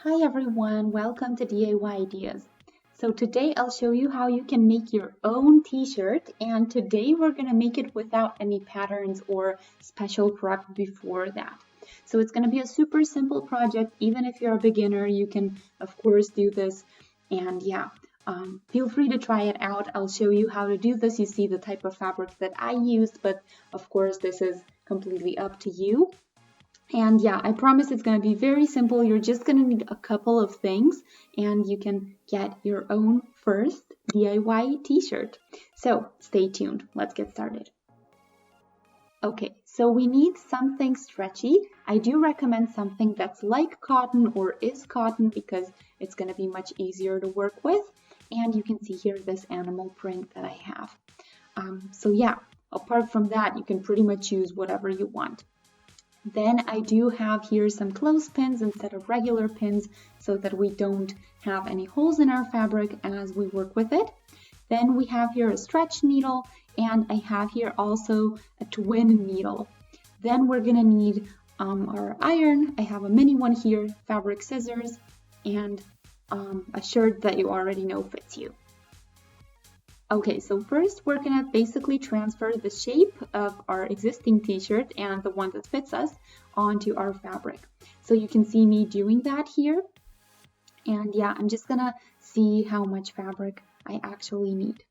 Hi everyone, welcome to DIY Ideas. So today I'll show you how you can make your own t-shirt, and today we're going to make it without any patterns or special prep before that. So it's going to be a super simple project. Even if you're a beginner, you can of course do this, and feel free to try it out. I'll show you how to do this. You see the type of fabric that I used, but of course this is completely up to you. And yeah, I promise it's going to be very simple. You're just going to need a couple of things and you can get your own first DIY t-shirt. So stay tuned. Let's get started. Okay, so we need something stretchy. I do recommend something that's like cotton or is cotton because it's going to be much easier to work with. And you can see here this animal print that I have. So yeah, apart from that, you can pretty much use whatever you want. Then I do have here some clothespins instead of regular pins so that we don't have any holes in our fabric as we work with it. Then we have here a stretch needle, and I have here also a twin needle. Then we're gonna need our iron. I have a mini one here, fabric scissors, and a shirt that you already know fits you. Okay, so first we're gonna basically transfer the shape of our existing t-shirt and the one that fits us onto our fabric. So you can see me doing that here. And yeah, I'm just gonna see how much fabric I actually need.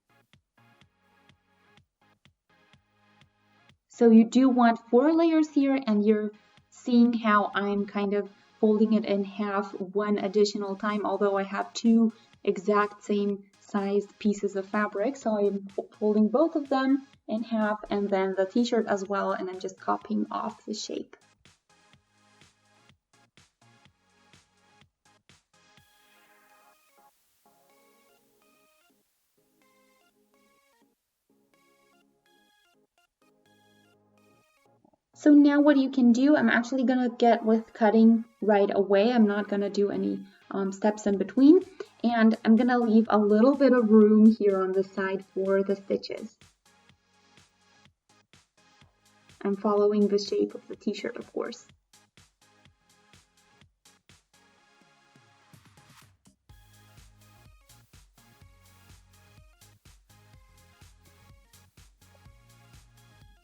So you do want 4 layers here, and you're seeing how I'm kind of folding it in half one additional time, although I have 2 exact same sized pieces of fabric. So I'm folding both of them in half and then the t-shirt as well, and I'm just copying off the shape. So now what you can do, I'm actually gonna get with cutting right away. I'm not gonna do any steps in between, and I'm gonna leave a little bit of room here on the side for the stitches. I'm following the shape of the t-shirt, of course.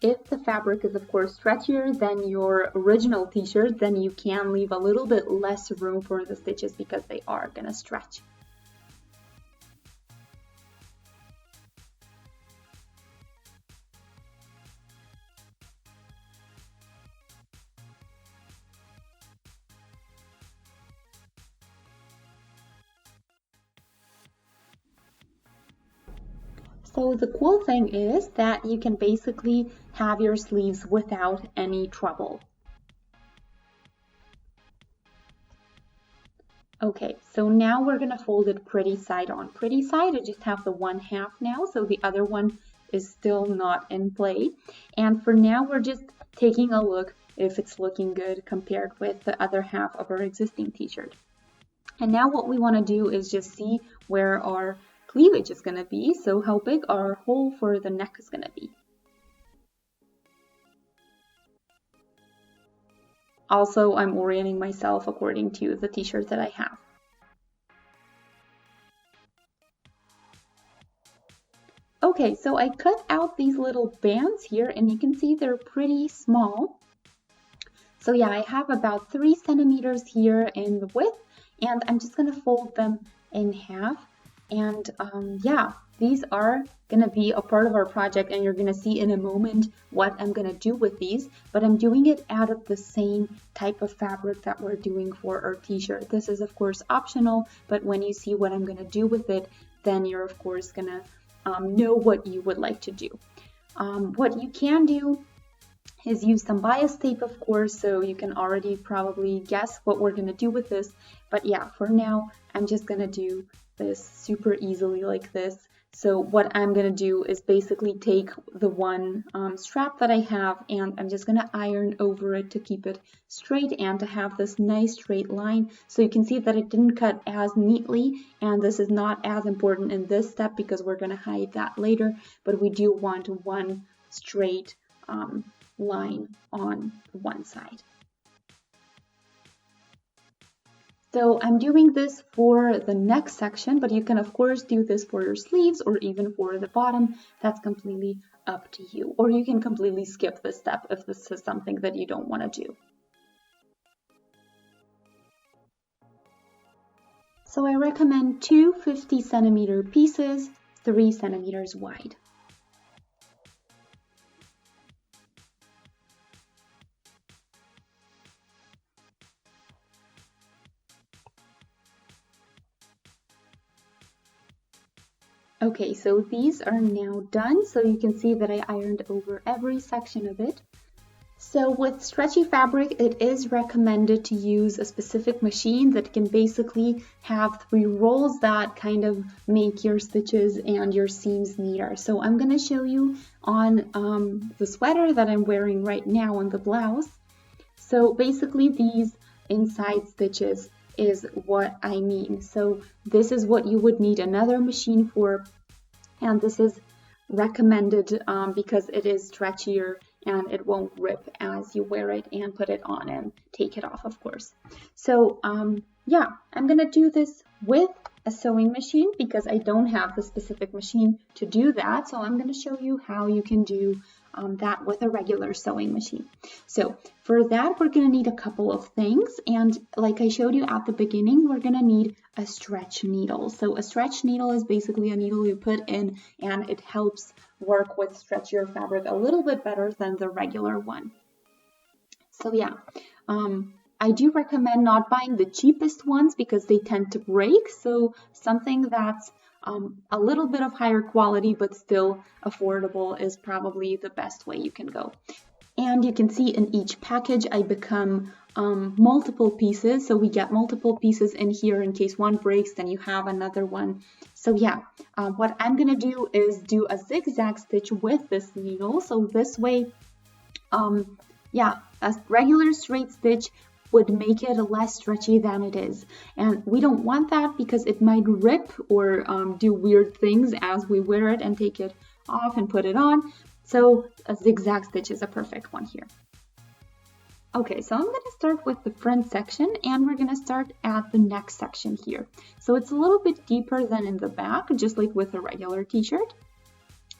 If the fabric is of course stretchier than your original t-shirt, then you can leave a little bit less room for the stitches because they are gonna stretch. So the cool thing is that you can basically have your sleeves without any trouble. Okay, so now we're gonna fold it pretty side on. Pretty side, I just have the 1/2 now, so the other one is still not in play. And for now, we're just taking a look if it's looking good compared with the other half of our existing t-shirt. And now what we wanna do is just see where our cleavage is gonna be, so how big our hole for the neck is gonna be. Also, I'm orienting myself according to the t-shirt that I have. Okay, so I cut out these little bands here, and you can see they're pretty small. So yeah, I have about 3 centimeters here in the width, and I'm just gonna fold them in half. And yeah, these are gonna be a part of our project, and you're gonna see in a moment what I'm gonna do with these, but I'm doing it out of the same type of fabric that we're doing for our t-shirt. This is of course optional, but when you see what I'm gonna do with it, then you're of course gonna know what you would like to do. What you can do is use some bias tape, of course, so you can already probably guess what we're gonna do with this. But yeah, for now, I'm just gonna do this super easily like this. So what I'm gonna do is basically take the one strap that I have, and I'm just gonna iron over it to keep it straight and to have this nice straight line. So you can see that it didn't cut as neatly, and this is not as important in this step because we're gonna hide that later, but we do want one straight line on one side. So I'm doing this for the neck section, but you can of course do this for your sleeves or even for the bottom. That's completely up to you. Or you can completely skip this step if this is something that you don't want to do. So I recommend two 50-centimeter pieces, 3 centimeters wide. Okay, so these are now done. So you can see that I ironed over every section of it. So with stretchy fabric, it is recommended to use a specific machine that can basically have 3 rolls that kind of make your stitches and your seams neater. So I'm going to show you on the sweater that I'm wearing right now on the blouse. So basically these inside stitches is what I mean. So this is what you would need another machine for, and this is recommended because it is stretchier and it won't rip as you wear it and put it on and take it off, of course. So yeah, I'm gonna do this with a sewing machine because I don't have the specific machine to do that. So I'm gonna show you how you can do that with a regular sewing machine. So for that, we're going to need a couple of things. And like I showed you at the beginning, we're going to need a stretch needle. So a stretch needle is basically a needle you put in and it helps work with stretchier fabric a little bit better than the regular one. So yeah, I do recommend not buying the cheapest ones because they tend to break. So something that's a little bit of higher quality but still affordable is probably the best way you can go. And you can see in each package I become multiple pieces, so we get multiple pieces in here in case one breaks, then you have another one. So yeah, what I'm gonna do is do a zigzag stitch with this needle, so this way yeah, a regular straight stitch would make it less stretchy than it is. And we don't want that because it might rip or do weird things as we wear it and take it off and put it on. So a zigzag stitch is a perfect one here. Okay, so I'm going to start with the front section and we're going to start at the neck section here. So it's a little bit deeper than in the back, just like with a regular t-shirt.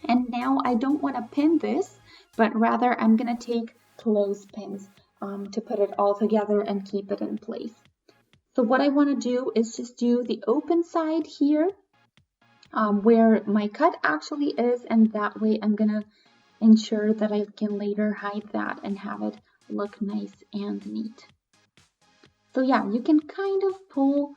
And now I don't want to pin this, but rather I'm going to take clothespins to put it all together and keep it in place. So what I want to do is just do the open side here where my cut actually is, and that way I'm going to ensure that I can later hide that and have it look nice and neat. So yeah, you can kind of pull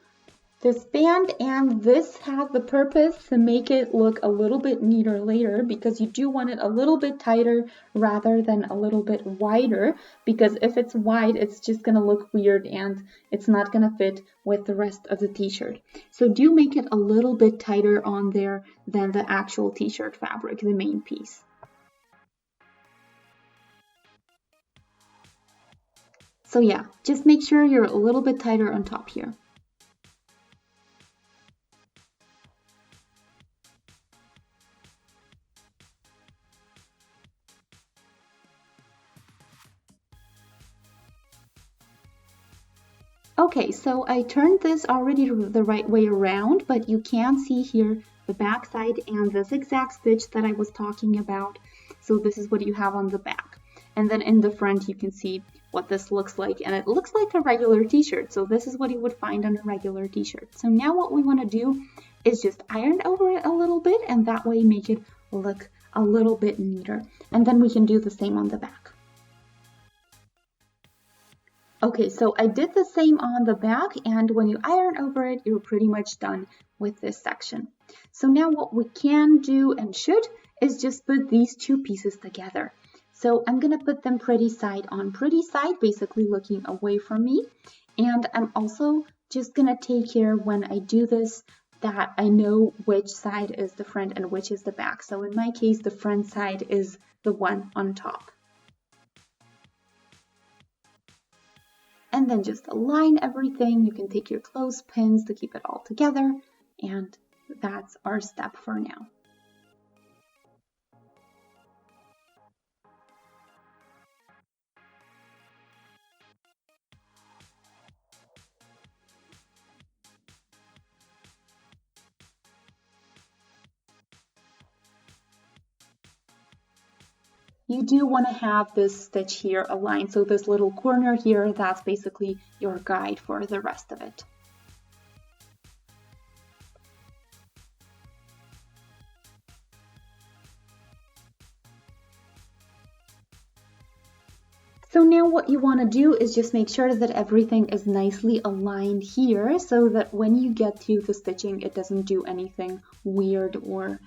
this band, and this has the purpose to make it look a little bit neater later because you do want it a little bit tighter rather than a little bit wider, because if it's wide it's just going to look weird and it's not going to fit with the rest of the t-shirt. So do make it a little bit tighter on there than the actual t-shirt fabric, the main piece. So yeah, just make sure you're a little bit tighter on top here. Okay, so I turned this already the right way around, but you can see here the back side and the zigzag stitch that I was talking about. So this is what you have on the back. And then in the front, you can see what this looks like. And it looks like a regular t-shirt. So this is what you would find on a regular t-shirt. So now what we want to do is just iron over it a little bit, and that way make it look a little bit neater. And then we can do the same on the back. Okay, so I did the same on the back, and when you iron over it, you're pretty much done with this section. So now what we can do and should is just put these two pieces together. So I'm going to put them pretty side on pretty side, basically looking away from me. And I'm also just going to take care when I do this that I know which side is the front and which is the back. So in my case, the front side is the one on top. And then just align everything. You can take your clothespins to keep it all together. And that's our step for now. you do want to have this stitch here aligned. So this little corner here, that's basically your guide for the rest of it. So now what you want to do is just make sure that everything is nicely aligned here so that when you get to the stitching, it doesn't do anything weird or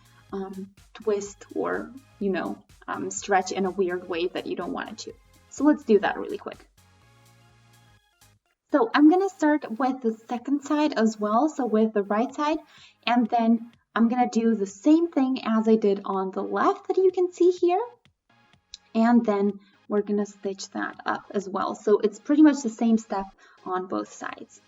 twist or, stretch in a weird way that you don't want it to. So let's do that really quick. So I'm going to start with the second side as well, so with the right side, and then I'm going to do the same thing as I did on the left that you can see here, and then we're going to stitch that up as well. So it's pretty much the same step on both sides.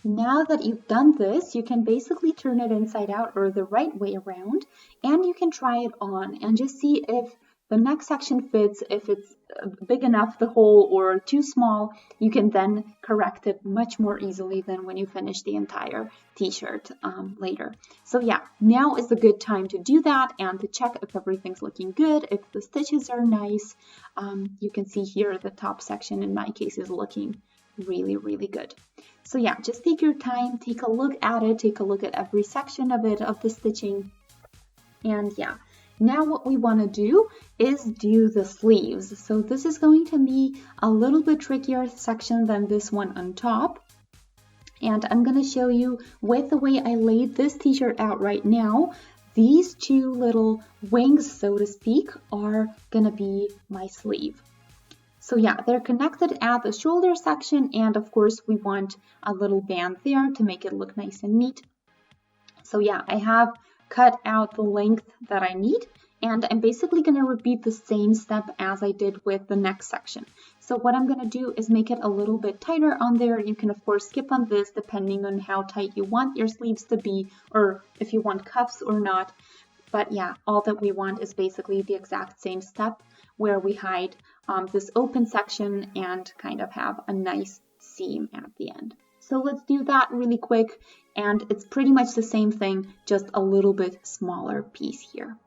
Now that you've done this, you can basically turn it inside out or the right way around, and you can try it on and just see if the neck section fits, if it's big enough, the hole, or too small. You can then correct it much more easily than when you finish the entire t-shirt later. So yeah, now is a good time to do that and to check if everything's looking good, if the stitches are nice. You can see here the top section in my case is looking really, really good. So yeah, just take your time, take a look at it, take a look at every section of it, of the stitching. And yeah, now what we want to do is do the sleeves. So this is going to be a little bit trickier section than this one on top. And I'm going to show you with the way I laid this t-shirt out right now, these two little wings, so to speak, are going to be my sleeve. So yeah, they're connected at the shoulder section, and of course we want a little band there to make it look nice and neat. So yeah, I have cut out the length that I need, and I'm basically going to repeat the same step as I did with the neck section. So what I'm going to do is make it a little bit tighter on there. You can of course skip on this depending on how tight you want your sleeves to be, or if you want cuffs or not. But yeah, all that we want is basically the exact same step where we hide this open section and kind of have a nice seam at the end. So let's do that really quick, and it's pretty much the same thing, just a little bit smaller piece here.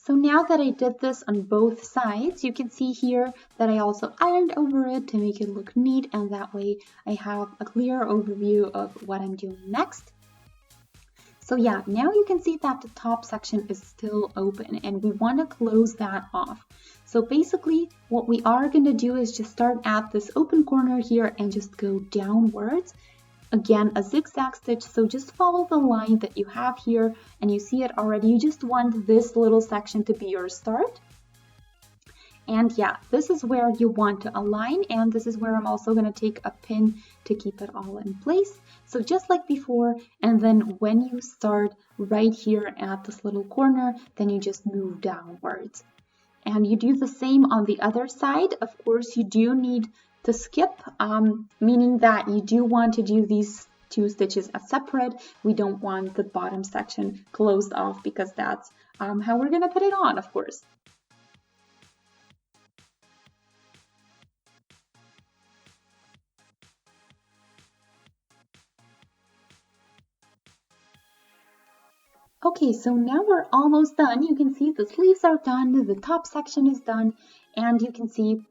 So now that I did this on both sides, you can see here that I also ironed over it to make it look neat, and that way I have a clear overview of what I'm doing next. So yeah, now you can see that the top section is still open and we want to close that off. So basically what we are going to do is just start at this open corner here and just go downwards. Again, a zigzag stitch, so just follow the line that you have here and you see it already. You just want this little section to be your start. And yeah, this is where you want to align, and this is where I'm also going to take a pin to keep it all in place. So just like before, and then when you start right here at this little corner, then you just move downwards. And you do the same on the other side. Of course, you do need to skip, meaning that you do want to do these two stitches as separate. We don't want the bottom section closed off because that's how we're going to put it on, of course. Okay, so now we're almost done. You can see the sleeves are done, the top section is done, and you can see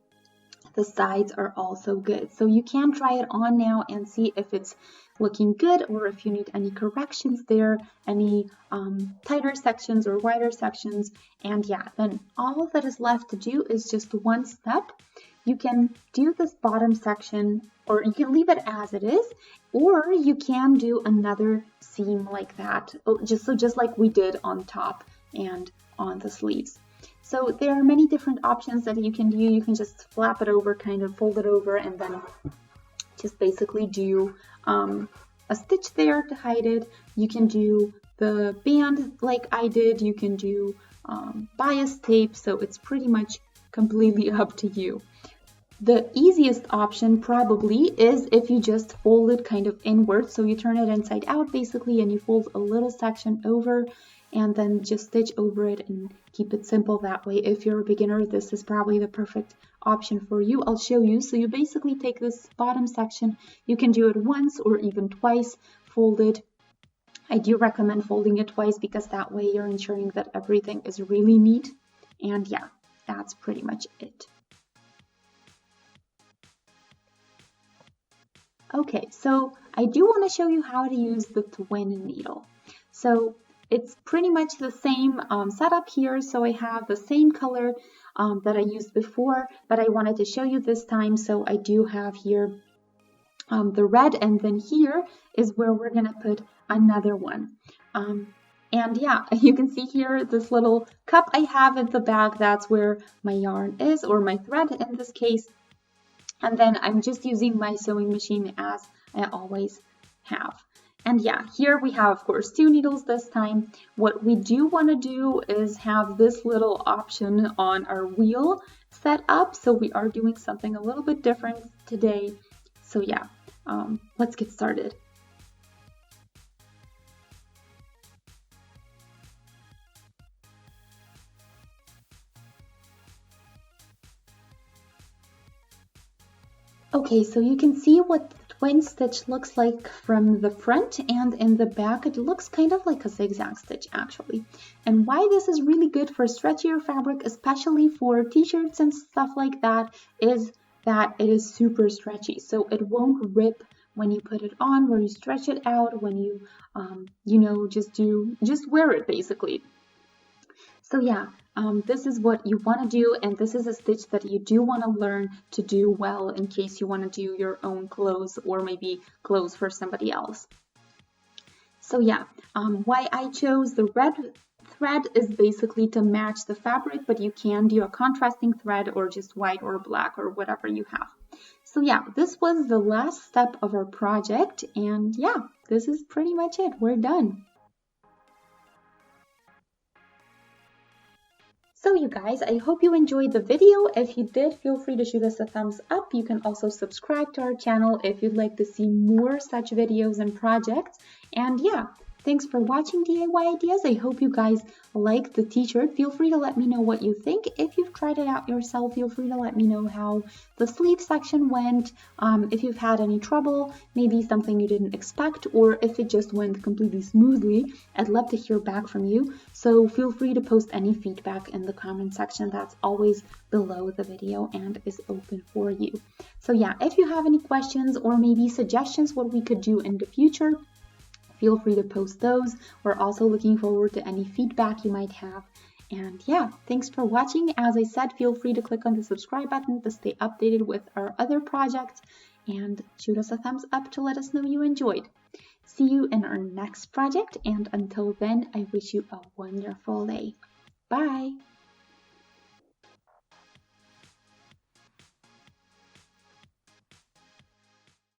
the sides are also good. So you can try it on now and see if it's looking good or if you need any corrections there, any tighter sections or wider sections. And yeah, then all that is left to do is just one step. You can do this bottom section, or you can leave it as it is, or you can do another seam like that, just like we did on top and on the sleeves. So there are many different options that you can do. You can just flap it over, kind of fold it over, and then just basically do a stitch there to hide it. You can do the band like I did. You can do bias tape, so it's pretty much completely up to you. The easiest option probably is if you just fold it kind of inward. So you turn it inside out basically and you fold a little section over and then just stitch over it and keep it simple that way. If you're a beginner, this is probably the perfect option for you. I'll show you. So you basically take this bottom section, you can do it once or even twice, fold it. I do recommend folding it twice because that way you're ensuring that everything is really neat. And yeah, that's pretty much it. Okay, so I do want to show you how to use the twin needle. So it's pretty much the same setup here. So I have the same color that I used before, but I wanted to show you this time. So I do have here the red, and then here is where we're going to put another one. And yeah, you can see here this little cup I have at the back. That's where my yarn is, or my thread in this case. And then I'm just using my sewing machine as I always have. And yeah, here we have, of course, 2 needles this time. What we do want to do is have this little option on our wheel set up. So we are doing something a little bit different today. So yeah, let's get started. Okay, so you can see what the twin stitch looks like from the front, and in the back it looks kind of like a zigzag stitch actually. And why this is really good for stretchier fabric, especially for t-shirts and stuff like that, is that it is super stretchy. So it won't rip when you put it on, where you stretch it out, when you, you know, just wear it basically. So yeah, this is what you want to do, and this is a stitch that you do want to learn to do well in case you want to do your own clothes or maybe clothes for somebody else. So yeah, why I chose the red thread is basically to match the fabric, but you can do a contrasting thread or just white or black or whatever you have. So yeah, this was the last step of our project, and yeah, this is pretty much it. We're done. So you guys, I hope you enjoyed the video. If you did, feel free to shoot us a thumbs up. You can also subscribe to our channel if you'd like to see more such videos and projects. And yeah, thanks for watching DIY Ideas. I hope you guys like the t-shirt. Feel free to let me know what you think. If you've tried it out yourself, feel free to let me know how the sleeve section went, if you've had any trouble, maybe something you didn't expect, or if it just went completely smoothly. I'd love to hear back from you. So feel free to post any feedback in the comment section. That's always below the video and is open for you. So yeah, if you have any questions or maybe suggestions what we could do in the future, feel free to post those. We're also looking forward to any feedback you might have. And yeah, thanks for watching. As I said, feel free to click on the subscribe button to stay updated with our other projects, and shoot us a thumbs up to let us know you enjoyed. See you in our next project, and until then, I wish you a wonderful day. Bye!